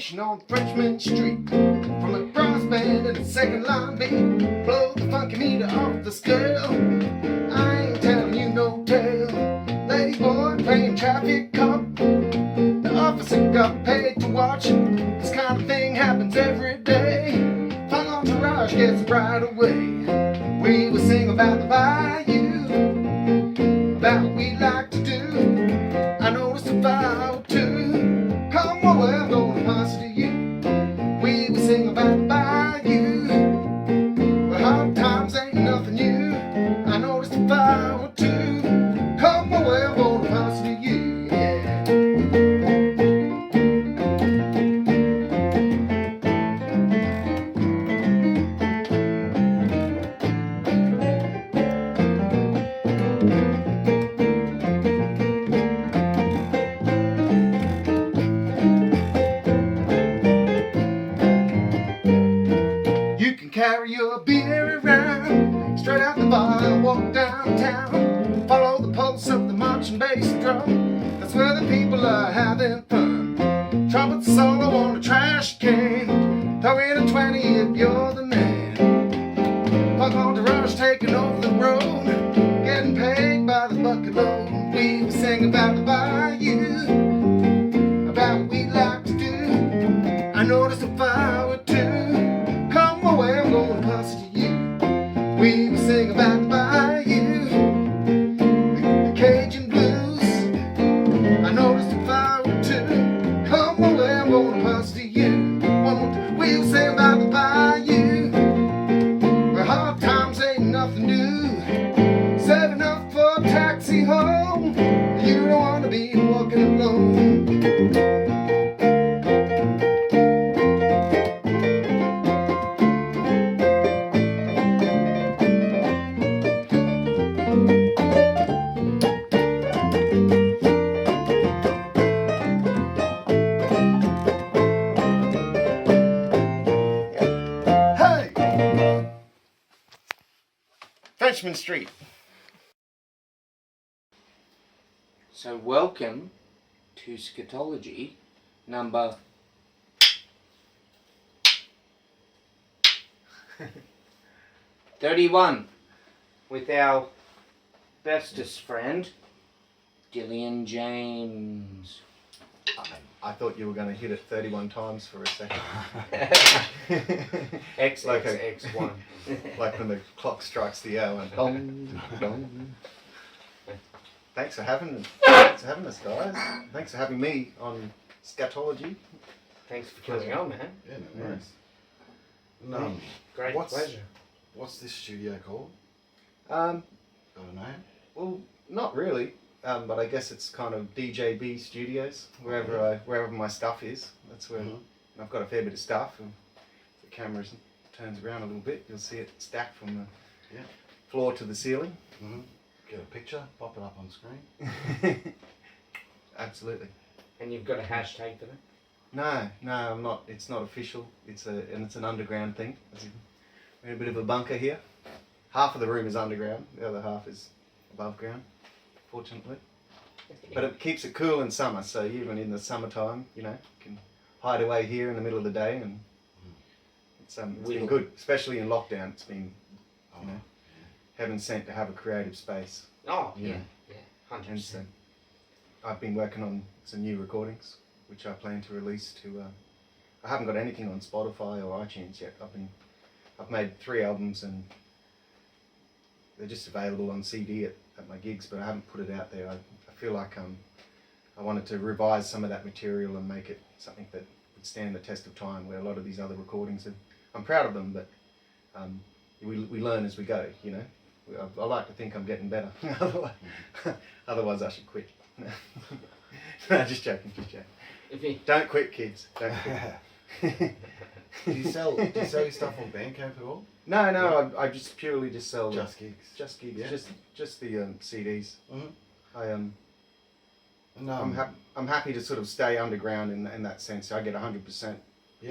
station on Frenchman Street. From a brass band and a second line beat, blow the funky meter off the scale. I ain't telling you no tale. Lady boy playing traffic cop. The officer got paid to watch it. This kind of thing happens every day. Fun entourage gets right away. We will sing about the bayou, about what we like to do. I noticed a vow too. Come on, well, I'm gonna pass it to you. We will sing about the bayou, where hard times ain't nothing new. I noticed a vow too. Come on, well, I'm gonna pass it to you. Carry your beer around, straight out the bar, walk downtown. Follow the pulse of the marching bass drum. That's where the people are having fun. Trumpet solo on a trash can. Throw in a 20 if you're the man. Fuck on the rush, taking over the road, getting paid by the bucket load. We will sing about the bayou, about what we like to do. I noticed a fire or two. Well, I'm gonna pass it to you. We will sing about the bayou, the Cajun blues. I noticed a fire or two. Come on, well, I'm gonna pass it to you. One more time. We'll sing about the bayou, where hard times ain't nothing new. Setting up for a taxi home. You don't wanna be walking alone. Frenchman Street. So welcome to Scatology number 31 with our bestest friend, Dillion James. I thought you were going to hit it 31 times for a second. XXXI. Like when the clock strikes the hour and dong, dong. Thanks for having us, guys. Thanks for having me on Scatology. Thanks for coming on, man. Yeah, no worries. Great pleasure. What's this studio called? Got a name? Well, not really. But I guess it's kind of DJB Studios, wherever my stuff is. That's where I've got a fair bit of stuff. And if the camera turns around a little bit, you'll see it stacked from the floor to the ceiling. Get a picture, pop it up on screen. Absolutely. And you've got a hashtag for that? No, I'm not. It's not official. It's an underground thing. We're in a bit of a bunker here. Half of the room is underground. The other half is above ground. Fortunately, but it keeps it cool in summer, so even in the summertime, you know, you can hide away here in the middle of the day, and it's been good, especially in lockdown. It's been, you know, heaven sent to have a creative space. Oh yeah, 100%. I've been working on some new recordings, which I plan to release to. I haven't got anything on Spotify or iTunes yet. I've made 3 albums and they're just available on CD at my gigs, but I haven't put it out there. I feel like I wanted to revise some of that material and make it something that would stand the test of time, where a lot of these other recordings, I'm proud of them, but we learn as we go, you know. I like to think I'm getting better. Otherwise I should quit. No, just joking. Don't quit, kids. Don't quit. Do you sell your stuff on Bandcamp at all? No. I just purely sell just gigs. Just gigs. Yeah. Just the CDs. Mm-hmm. I'm happy to sort of stay underground in that sense. I get 100%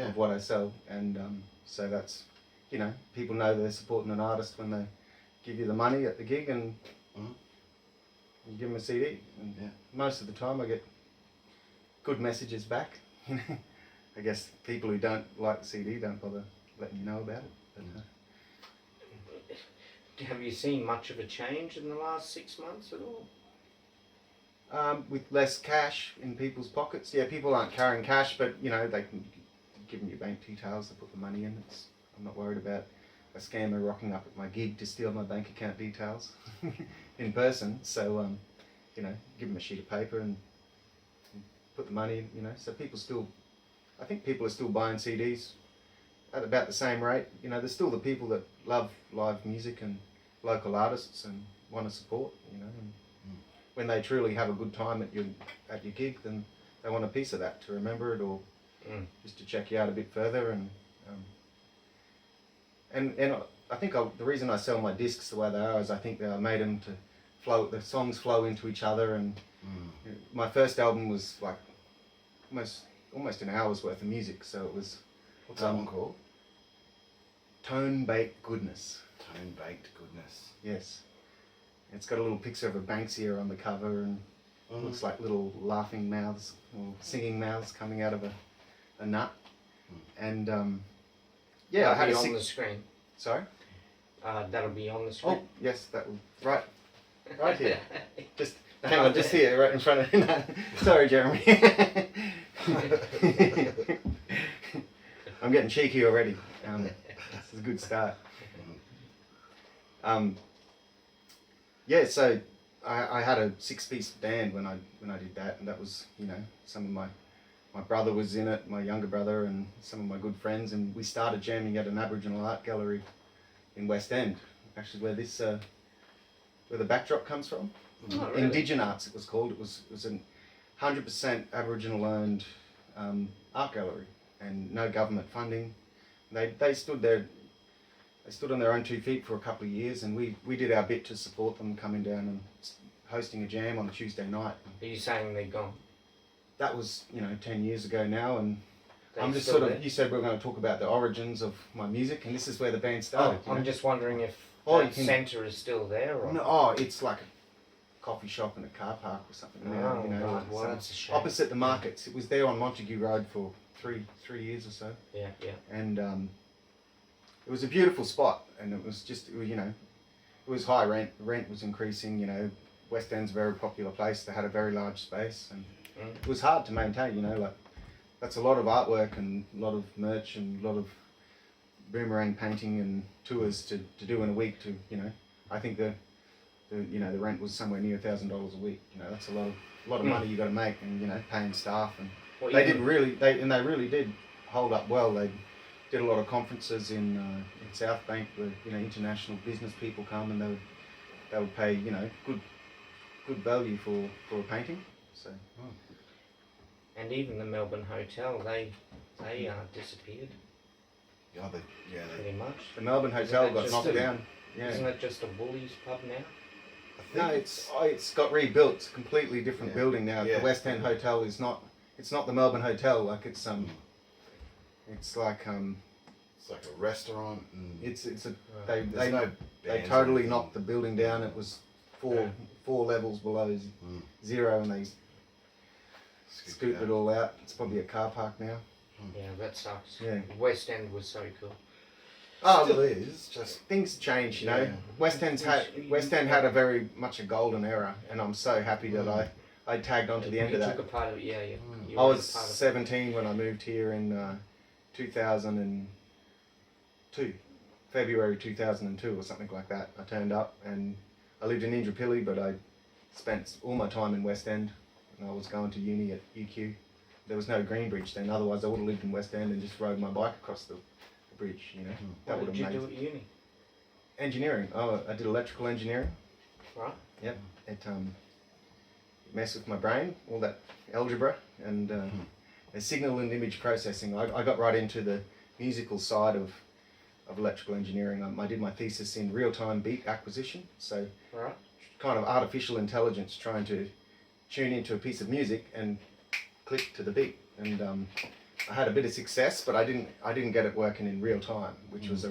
of what I sell, and so that's, you know, people know they're supporting an artist when they give you the money at the gig, and you give them a CD. And most of the time I get good messages back, you know. I guess people who don't like the CD don't bother letting you know about it. But, Have you seen much of a change in the last 6 months at all? with less cash in people's pockets, yeah, people aren't carrying cash, but you know they can give them your bank details to put the money in. I'm not worried about a scammer rocking up at my gig to steal my bank account details in person. So you know, give them a sheet of paper and put the money. You know, so I think people are still buying CDs at about the same rate. You know, there's still the people that love live music and local artists and want to support. You know. And, when they truly have a good time at your gig, then they want a piece of that to remember it, or just to check you out a bit further. And I think the reason I sell my discs the way they are is I think I made them to flow. The songs flow into each other, and my first album was like almost an hour's worth of music. So it was. What's that one called? Tone Baked Goodness. Tone Baked Goodness. Yes. It's got a little picture of a Banksia on the cover, and it looks like little laughing mouths or singing mouths coming out of a nut. And yeah, I had on the screen. Sorry? That'll be on the screen. Oh, yes, that will. Right here. Just hang on, just here, right in front of. No, sorry, Jeremy. I'm getting cheeky already. This is a good start. Yeah, so I had a 6-piece band when I did that, and that was, you know, some of my brother was in it, my younger brother, and some of my good friends, and we started jamming at an Aboriginal art gallery in West End, actually where this where the backdrop comes from. Oh, really? Indigen Arts it was called. It was a 100% Aboriginal owned art gallery, and no government funding. They stood there. They stood on their own 2 feet for a couple of years, and we did our bit to support them, coming down and hosting a jam on a Tuesday night. Are you saying they're gone? That was, you know, 10 years ago now, and They're I'm just still sort of, there? you said we were going to talk about the origins of my music, and this is where the band started. you I'm know? just wondering if Oh, that you can- centre is still there, or No, it's like a coffee shop and a car park or something now, you know. right. Well, so that's a shame. opposite the markets. It was there on Montague Road for three years or so. Yeah. And it was a beautiful spot, and it was just, you know, it was high rent. The rent was increasing, you know. West End's a very popular place. They had a very large space, and it was hard to maintain, you know. Like, that's a lot of artwork and a lot of merch and a lot of boomerang painting and tours to do in a week. To, you know, I think the rent was somewhere near $1,000 a week. You know, that's a lot of money you got to make, and you know, paying staff, and Well, they even- really did hold up well. They did a lot of conferences in South Bank where, you know, international business people come, and they would pay, you know, good value for a painting. So And even the Melbourne Hotel, they disappeared Yeah, pretty much. the Melbourne Hotel that got just knocked a- down. Yeah. Isn't it just a Woolies pub now? No, it's got rebuilt. It's a completely different Yeah. building now. Yeah. The West End Hotel is not. It's not the Melbourne Hotel. Like it's It's like It's like a restaurant. And It's a. there's They no they bands or totally anything. knocked the building down. It was four levels below zero, and they scooped it all out. It's probably a car park now. Yeah, that sucks. Yeah. West End was so cool. Oh, Still look, is just things change, you know. Yeah. West End had a very much a golden era, and I'm so happy that I tagged on to the end of You that. took a part of it, yeah. You I were was a part of it. 17 when I moved here in 2002, February 2002 or something like that. I turned up, and I lived in Indooroopilly, but I spent all my time in West End, and I was going to uni at UQ. There was no Greenbridge then, otherwise I would have lived in West End and just rode my bike across the bridge, you know. That What would did have you made do at uni? engineering. Oh, I did electrical engineering. Right. Yep. It messed with my brain, all that algebra and signal and image processing. I got right into the musical side of electrical engineering. I did my thesis in real-time beat acquisition, so Right. kind of artificial intelligence trying to tune into a piece of music and click to the beat. And I had a bit of success, but I didn't get it working in real time, which was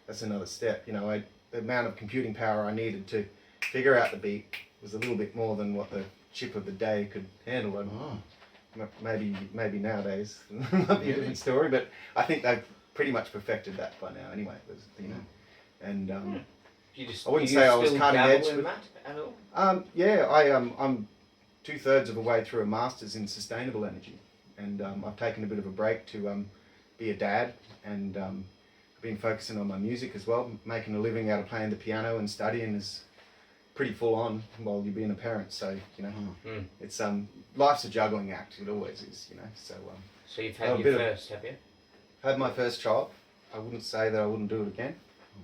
that's another step. You know, the amount of computing power I needed to figure out the beat was a little bit more than what the chip of the day could handle. And maybe nowadays might be a different story, but I think they've pretty much perfected that by now anyway. You know, and I wouldn't say I was cutting edge. In that at all? Yeah, I'm 2/3 of the way through a master's in sustainable energy, and I've taken a bit of a break to be a dad, and I've been focusing on my music as well. Making a living out of playing the piano and studying is pretty full on while you're being a parent. So you know, it's life's a juggling act. It always is, you know. So you've had your first, have you? Had my first child. I wouldn't say that I wouldn't do it again.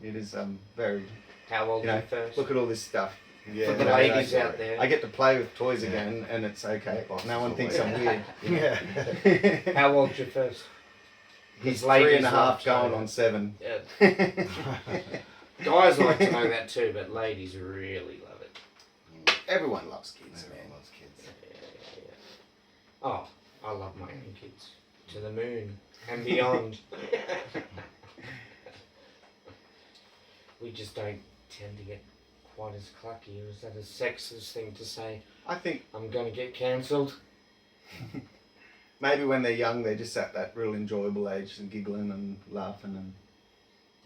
It is very. How old you know, were you first? Look at all this stuff. Yeah, For the ladies out there. I get to play with toys again, and it's okay. No one thinks I'm weird. Yeah. How old's your first? He's ladies 3.5 like going to- on 7. Yeah. Guys like to know that too, but ladies really love it. Everyone loves kids, Everyone man. loves kids. Yeah. Oh, I love my own kids. To the moon and beyond. We just don't tend to get quite as clucky. Or is that a sexist thing to say? I think I'm going to get cancelled. maybe when they're young, they're just at that real enjoyable age and giggling and laughing and.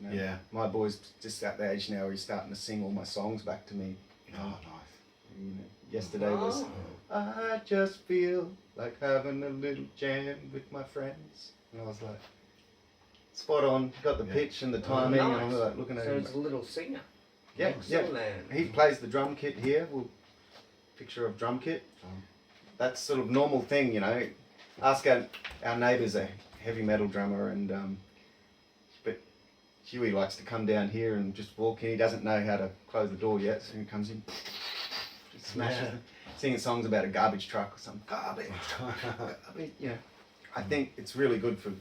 You know, Yeah. My boy's just at the age now where he's starting to sing all my songs back to me. Oh, nice. You know, yesterday was Oh. I just feel like having a little jam with my friends, and I was like, spot on. Got the Yeah. pitch and the timing, and I'm Nice. like looking at So him. it's a little singer. Yeah, yeah. Excellent. He plays the drum kit here. Picture of drum kit. That's sort of normal thing, you know. Ask our neighbour's a heavy metal drummer, and but Huey likes to come down here and just walk in. He doesn't know how to close the door yet, so he comes in, just smashes it, singing songs about a garbage truck or something. Garbage, garbage. You know, I think it's really good for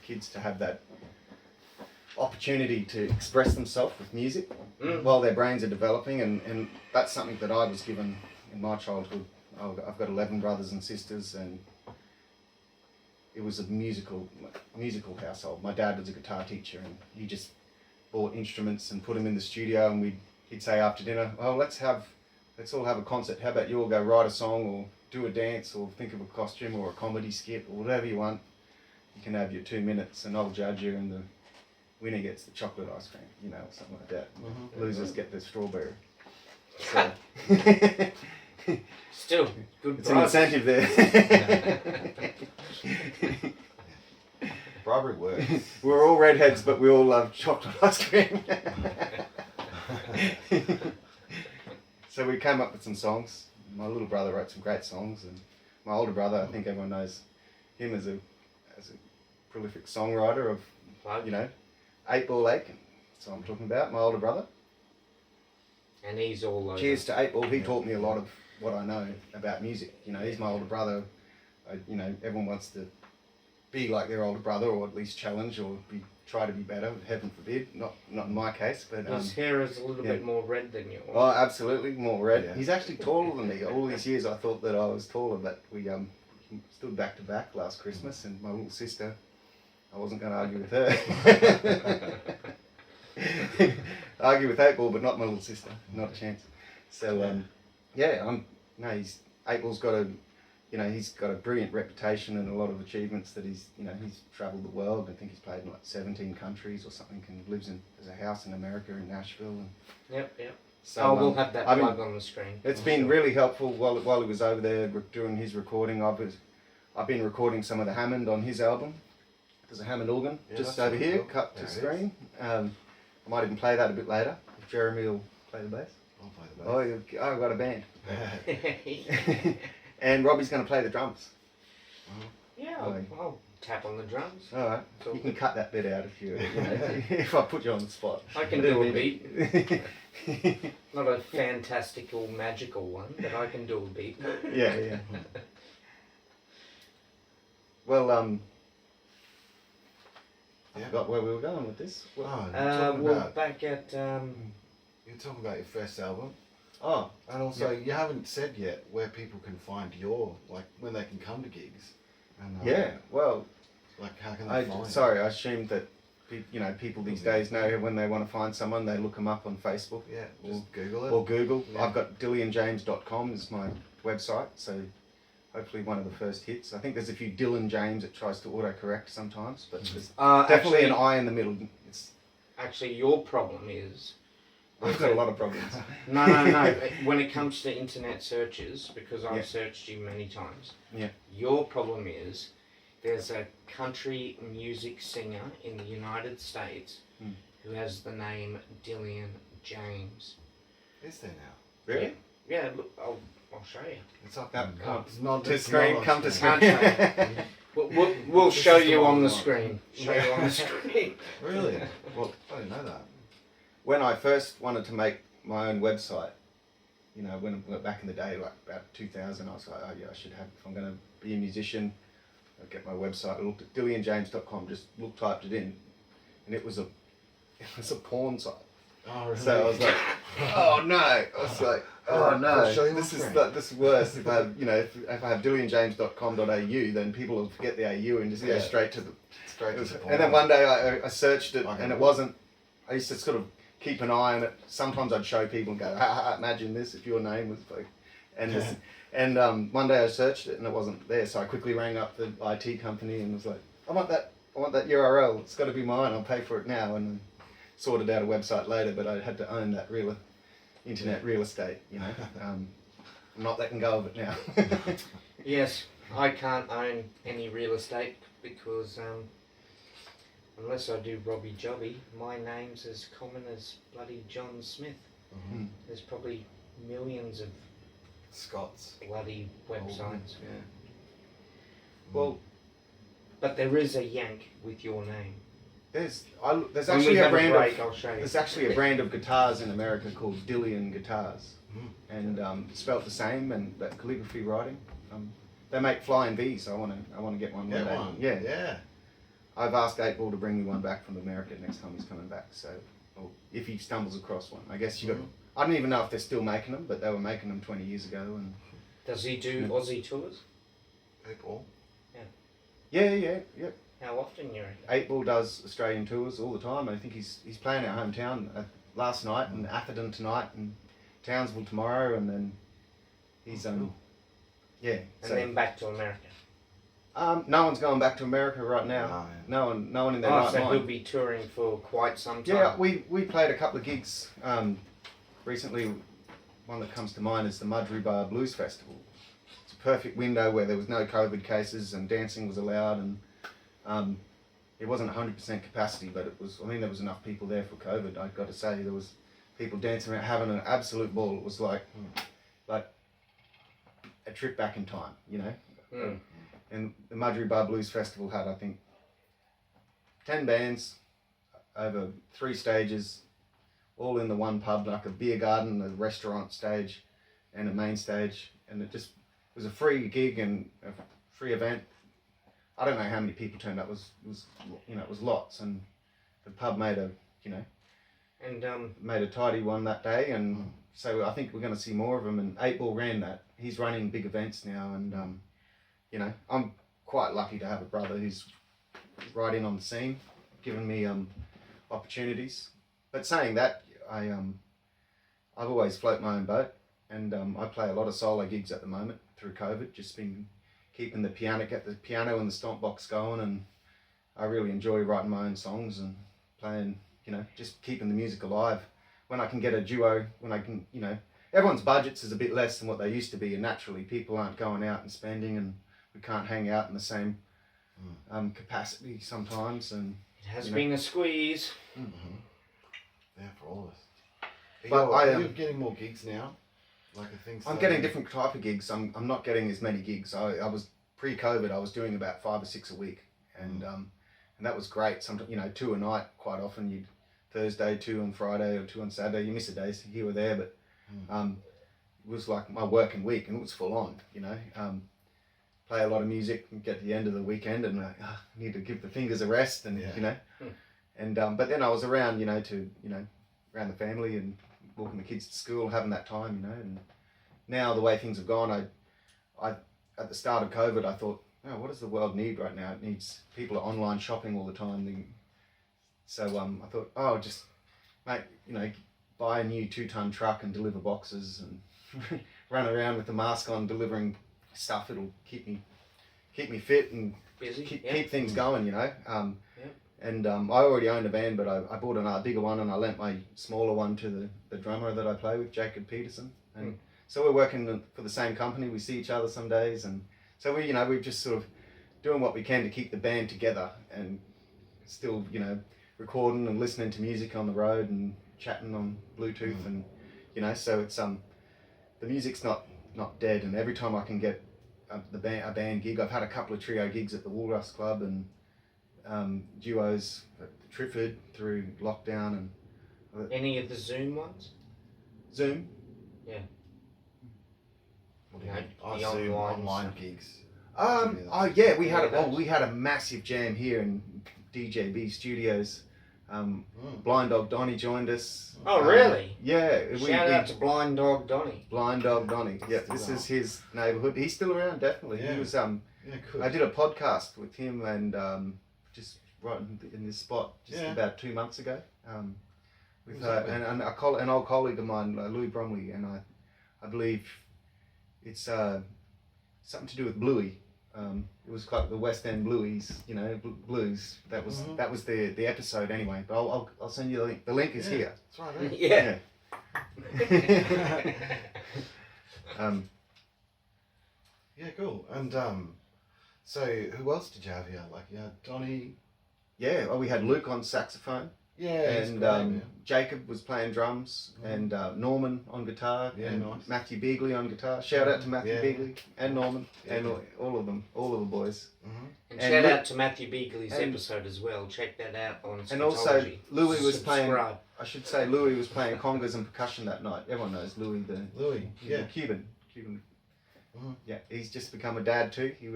kids to have that opportunity to express themselves with music while their brains are developing, and that's something that I was given in my childhood. I've got 11 brothers and sisters, and it was a musical household. My dad was a guitar teacher, and he just bought instruments and put them in the studio, and he'd say after dinner, "Oh, let's all have a concert. How about you all go write a song or do a dance or think of a costume or a comedy skit or whatever you want. You can have your 2 minutes, and I'll judge you, and the winner gets the chocolate ice cream, you know, or something like that. Losers get the strawberry." So, Still, good it's an price. incentive there. Bribery works. We're all redheads, but we all love chocolate ice cream. So we came up with some songs. My little brother wrote some great songs, and my older brother, I think everyone knows him as a prolific songwriter of, Plug. 8 Ball Ache. That's what I'm talking about, my older brother. And he's all over. Cheers to 8 Ball. He taught me a lot of what I know about music. He's my older brother. Everyone wants to be like their older brother, or at least challenge, or try to be better. Heaven forbid. Not in my case, but His hair is a little bit more red than yours. oh, absolutely more red. Yeah. He's actually taller than me. All these years I thought that I was taller, but we stood back to back last Christmas, and my little sister, I wasn't going to argue with her. Argue with 8 Ball, but not my little sister. Not a chance. So he's 8 Ball's got he's got a brilliant reputation and a lot of achievements that he's travelled the world. I think he's played in like 17 countries or something, and lives as a house in America in Nashville. And Yep. so We'll have that plug on the screen. it's been really helpful while he was over there doing his recording. I've been recording some of the Hammond on his album. There's a Hammond organ just that's over really here, cool. cut There to it screen. I might even play that a bit later if Jeremy will play the bass. I'll play the bass. I've got a band. Yeah, And Robbie's going to play the drums. I'll tap on the drums. All right. So You can cut that bit out if if I put you on the spot. I can do a beat. Not a fantastical, magical one, but I can do a beat. Yeah. Well, I forgot where we were going with this. We're back at. You're talking about your first album, Oh, and also you haven't said yet where people can find when they can come to gigs. And, yeah. Well, how can they find? I assumed that people these days know when they want to find someone, they look them up on Facebook. Yeah, just Google it. Or Google. Yeah. I've got dillionjames.com is my website, so hopefully one of the first hits. I think there's a few Dillion James that tries to autocorrect sometimes, but there's definitely an I in the middle. It's Actually, your problem is... I've got a lot of problems. No. When it comes to internet searches, because I've Yeah. searched you many times, Yeah. your problem is there's a country music singer in the United States who has the name Dillion James. Is there now? Really? Yeah, look, I'll show you. It's up Come it's not to it's screen, not on come to screen. screen. We'll This show is the you one on we the want. screen. Show you on the screen. Really? Well, I didn't know that. When I first wanted to make my own website, you know, when back in the day, like about 2000, I was like, oh yeah, I should have, if I'm going to be a musician, I'll get my website. I looked at DillionJames.com, just typed it in, and it was a porn site. Oh, really? So I was like, oh no! I was like, oh no! I'll show you This on is screen. this is worse. If I have, you know, if I have DillionJames.com.au, then people will forget the AU and just go Yeah. straight to the. Straight to the And then one day I searched it, Okay. and it wasn't. I used to sort of keep an eye on it. Sometimes I'd show people and go, imagine this if your name was like, and this, and one day I searched it and it wasn't there. So I quickly rang up the IT company and was like, I want that URL. It's got to be mine. I'll pay for it now. And then sorted out a website later, but I had to own that internet real estate. You know, I'm not letting go of it now. Yes, I can't own any real estate because unless I do Robbie Jobbie, my name's as common as bloody John Smith. Mm-hmm. There's probably millions of Scots. bloody websites. Yeah. Well, But there is a Yank with your name. there's When we actually a have brand break, of I'll show you. there's actually a brand of guitars in America called Dillion guitars, Mm. and spelt the same and that calligraphy writing. They make flying V's. So I want to get one. Get one day. one. Yeah. Yeah. I've asked 8 Ball to bring me one back from America next time he's coming back. So, or if he stumbles across one, I guess you got. I don't even know if they're still making them, but they were making them 20 years ago. And Does he do No. Aussie tours? People. yeah. How often you reckon? 8 Ball does Australian tours all the time. I think he's playing our hometown last night and Atherton tonight and Townsville tomorrow, and then he's yeah. And So then back to America. no one's going back to America right now. No, No one in their Oh, right so mind. he'll be touring for quite some time. Yeah, we played a couple of gigs recently. One that comes to mind is the Mudbury Bar Blues Festival. It's a perfect window where there was no COVID cases and dancing was allowed, and it wasn't 100% capacity, but it was. I mean, there was enough people there for COVID. I've got to say, there was people dancing around, having an absolute ball. It was like a trip back in time, you know. Mm. And the Mudbury Bar Blues Festival had, I think, 10 bands over 3 stages, all in the one pub, like a beer garden, a restaurant stage, and a main stage. And it just was a free gig and a free event. I don't know how many people turned up. It was lots, and the pub made a tidy one that day, and so I think we're going to see more of them. And 8 Ball ran that. He's running big events now, and I'm quite lucky to have a brother who's right in on the scene, giving me opportunities. But saying that, I've always float my own boat, and I play a lot of solo gigs at the moment through COVID. Just been keeping the piano and the stomp box going, and I really enjoy writing my own songs and playing. Just keeping the music alive. When I can get a duo, when I can, everyone's budgets is a bit less than what they used to be, and naturally people aren't going out and spending, and we can't hang out in the same capacity sometimes. And It has been a squeeze. Mm-hmm. Yeah, for all of us. But Are you getting more gigs now? Like a thing. I'm getting different type of gigs. I'm not getting as many gigs. I was pre-COVID. I was doing about 5 or 6 a week, and that was great. Sometimes 2 a night. Quite often you'd Thursday 2 on Friday or 2 on Saturday. You miss a day here or there, but it was like my working week, and it was full on. Play a lot of music and get to the end of the weekend and I need to give the fingers a rest, and and but then I was around around the family and walking the kids to school, having that time, and now the way things have gone, I at the start of COVID I thought, what does the world need right now? It needs people are online shopping all the time. So I thought, I'll just buy a new 2-ton truck and deliver boxes and run around with the mask on delivering stuff. It'll keep me fit and Busy. keep things going, you know. Yep. And I already owned a band, but I bought a bigger one, and I lent my smaller one to the drummer that I play with, Jacob Peterson. And so we're working for the same company. We see each other some days, and so we're just sort of doing what we can to keep the band together, and still, you know, recording and listening to music on the road and chatting on Bluetooth, and you know, so it's the music's not dead. And every time I can get a band gig, I've had a couple of trio gigs at the Walrus Club and duos at Trifford through lockdown and Any of the Zoom ones? Zoom. Yeah. What do you No, mean? the Zoom online online stuff. gigs. Oh yeah, we had Yeah, we had a massive jam here in DJB Studios. Blind Dog Donnie joined us. Oh, really? Yeah. Shout out to Blind Dog Donnie. Blind Dog Donnie. Yeah, this Still is his neighbourhood. He's still around, definitely. Yeah. He was Yeah, cool. I did a podcast with him and just right in this spot just Yeah. about 2 months ago. With Who's that with? and an old colleague of mine, Louis Bromley, and I believe it's something to do with Bluey. It was like the West End Blues, you know, blues. That was the episode anyway. But I'll send you the link. The link is here. That's right. Yeah. Yeah, cool. And so who else did you have here? Like you had Donnie. Yeah. Well, we had Luke on saxophone, Yeah. he's and great, Jacob was playing drums, and Norman on guitar, Yeah, and nice. Matthew Beagley on guitar. Shout out to Matthew Yeah. Beagley and Norman and Yeah. all of them, all of the boys. And And shout Lu- out to Matthew Beagley's and- episode as well. Check that out on Scatology. And also Louis was playing. Subscribe. I should say Louis was playing congas and percussion that night. Everyone knows Louis, Louis. he's Yeah. a Cuban. Mhm. Yeah, he's just become a dad too. He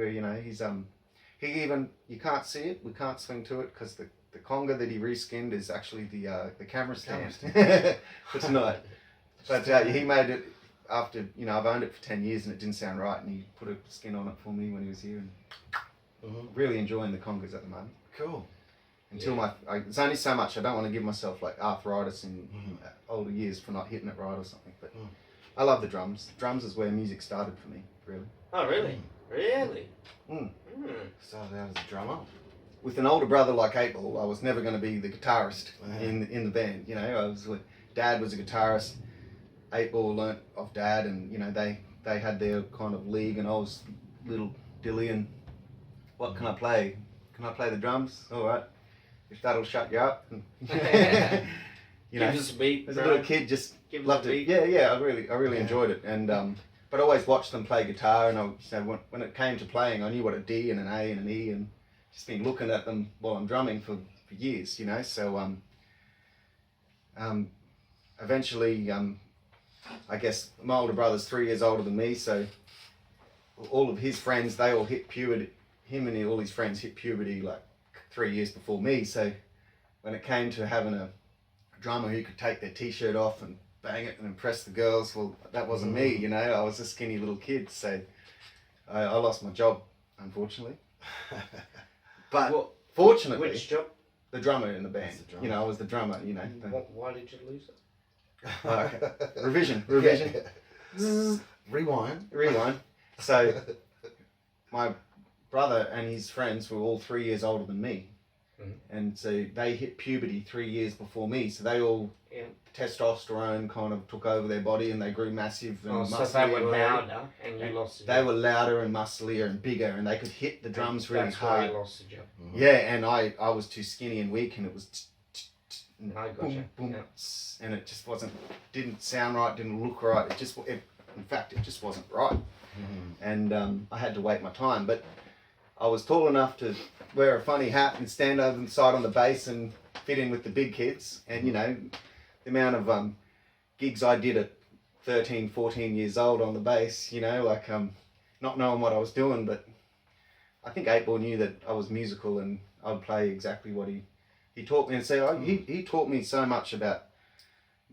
even you can't see it. We can't swing to it because the conga that he reskinned is actually the camera stand for tonight. But he made it after I've owned it for 10 years and it didn't sound right, and he put a skin on it for me when he was here. And really enjoying the congas at the moment. Cool. Until it's only so much. I don't want to give myself like arthritis in older years for not hitting it right or something. But I love the drums. Drums is where music started for me, really. Oh, really? Really? Started out as a drummer. With an older brother like 8-Ball, I was never going to be the guitarist Yeah. in the band. You know, Dad was a guitarist. 8-Ball learnt off Dad, and they had their kind of league, and I was little Dillion. What can I play? Can I play the drums? All right. If that'll shut you up. Give us a beat, as a bro. little kid, just Give us loved a it. beat. Yeah. I really enjoyed it, and but I always watched them play guitar, and when it came to playing, I knew what a D and an A and an E, and just been looking at them while I'm drumming for years, you know. So eventually, I guess my older brother's 3 years older than me, so all of his friends, they all hit puberty. Him and all his friends hit puberty like 3 years before me. So when it came to having a drummer who could take their t-shirt off and bang it and impress the girls, well, that wasn't me, you know. I was a skinny little kid, so I lost my job, unfortunately. But fortunately, Which job? the drummer in the band. That's the drummer. You know, I was the drummer, you know. Why did you lose it? Okay. Revision. Rewind. So my brother and his friends were all 3 years older than me. And so they hit puberty 3 years before me. So they all, testosterone kind of took over their body, and they grew massive and muscly. So they were and hairy. louder and you lost the job. They were louder and musclier and bigger, and they could hit the drums really That's hard. why you lost the job. Yeah, and I was too skinny and weak, and it was I gotcha. boom, boom, Yeah. and it just didn't sound right, didn't look right. In fact, it just wasn't right. And I had to wait my time. But I was tall enough to wear a funny hat and stand over the side on the bass and fit in with the big kids. And the amount of gigs I did at 13, 14 years old on the bass, like not knowing what I was doing, but I think 8-Ball knew that I was musical and I'd play exactly what he taught me. And so he taught me so much about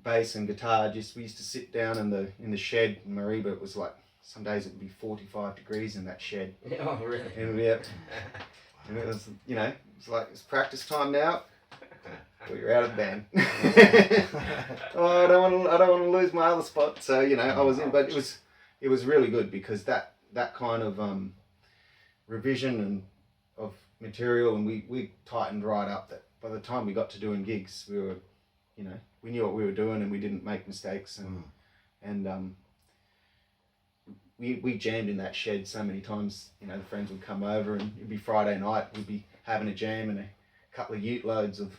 bass and guitar. We used to sit down in the shed in Mariba. It was like, some days it would be 45 degrees in that shed. Oh, really? And and it was, it's like, it's practice time now. Well, you're out of the band. I don't want to lose my other spot. So I was in, but it was really good because that that kind of revision and of material, and we tightened right up that by the time we got to doing gigs, we were, you know, we knew what we were doing and we didn't make mistakes, and we jammed in that shed so many times. You know, the friends would come over and it'd be Friday night, we'd be having a jam, and a couple of ute loads of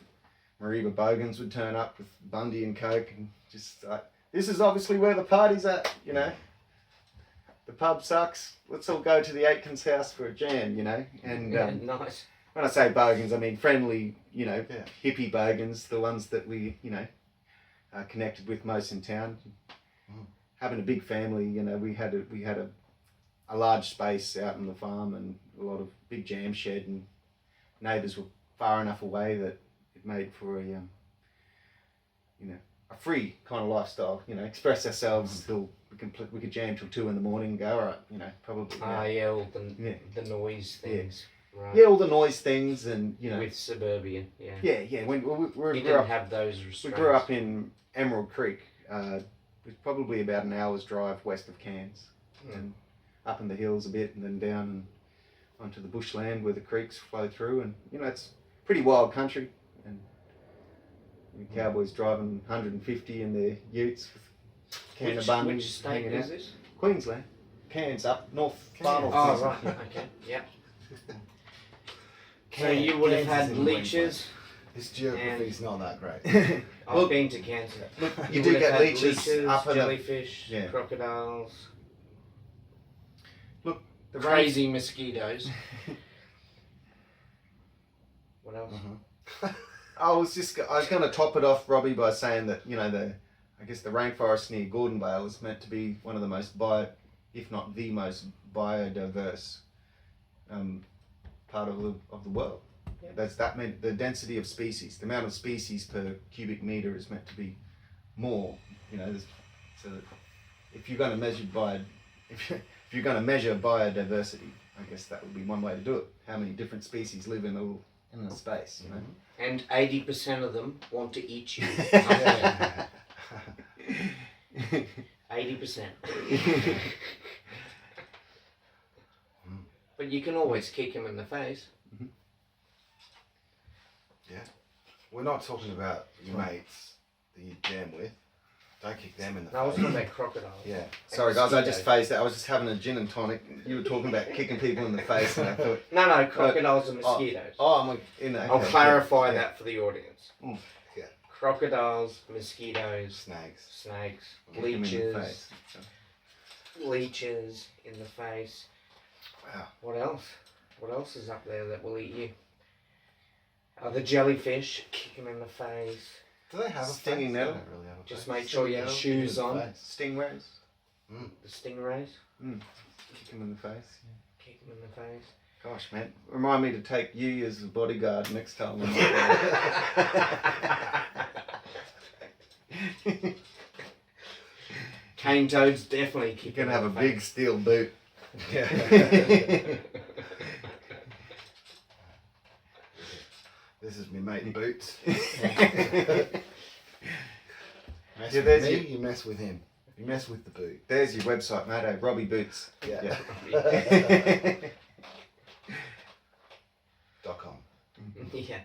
Mariba bogans would turn up with Bundy and Coke, and just like, this is obviously where the party's at, you know. The pub sucks, let's all go to the Aitkins house for a jam, you know. And nice. when I say bogans, I mean friendly, you know, hippie bogans, the ones that we, you know, connected with most in town. Having a big family, you know, we had a large space out on the farm and a lot of big jam shed, and neighbours were far enough away that it made for a, you know, a free kind of lifestyle. You know, express ourselves till we could jam till 2 in the morning. Go, all right, you know, probably. Yeah, all the noise things. Right. Yeah, all the noise things, and you know, with suburban. Yeah. Yeah. When we you didn't have those restraints. We grew up in Emerald Creek. It was probably about an hour's drive west of Cairns, and up in the hills a bit, and then down and onto the bushland where the creeks flow through, and you know, it's pretty wild country, and cowboys driving 150 in their utes with can of bunnies. Which state is this? Queensland. Cairns, up north, far north. Oh, right. Okay. Yep. So you would have had leeches. This geography's not that great. I've been to Cairns. You do get leeches, up at jellyfish, crocodiles. Look, the crazy mosquitoes. What else? I was going to top it off, Robbie, by saying that, you know, I guess the rainforest near Gordonvale is meant to be one of the most if not the most biodiverse part of the world. Yeah. The density of species, the amount of species per cubic meter is meant to be more. You know, so that if you're going to measure biodiversity, I guess that would be one way to do it. How many different species live in a space, you know? And 80% of them want to eat you. 80%. But you can always kick him in the face. Yeah. We're not talking about your mates that you jam with. Don't kick them in the face. No, I was talking about crocodiles. Yeah. Sorry guys, I just phased out. I was just having a gin and tonic. You were talking about kicking people in the face, and I thought... No, crocodiles and mosquitoes. I'll clarify that for the audience. Yeah. Crocodiles, mosquitoes, snakes, leeches in the face. Wow. What else? What else is up there that will eat you? The jellyfish, kick them in the face. Do they have stinging nettle? Really just make sure you have shoes on. Stingrays. The stingrays. Kick them in the face. Yeah. Kick them in the face. Gosh, man, remind me to take you as a bodyguard next time. Cane toads definitely kick. You're gonna have a big steel boot. This is me mate Boots. You mess with him. You mess with the boot. There's your website, mate. Robbie Boots. Yeah. .com. Yeah.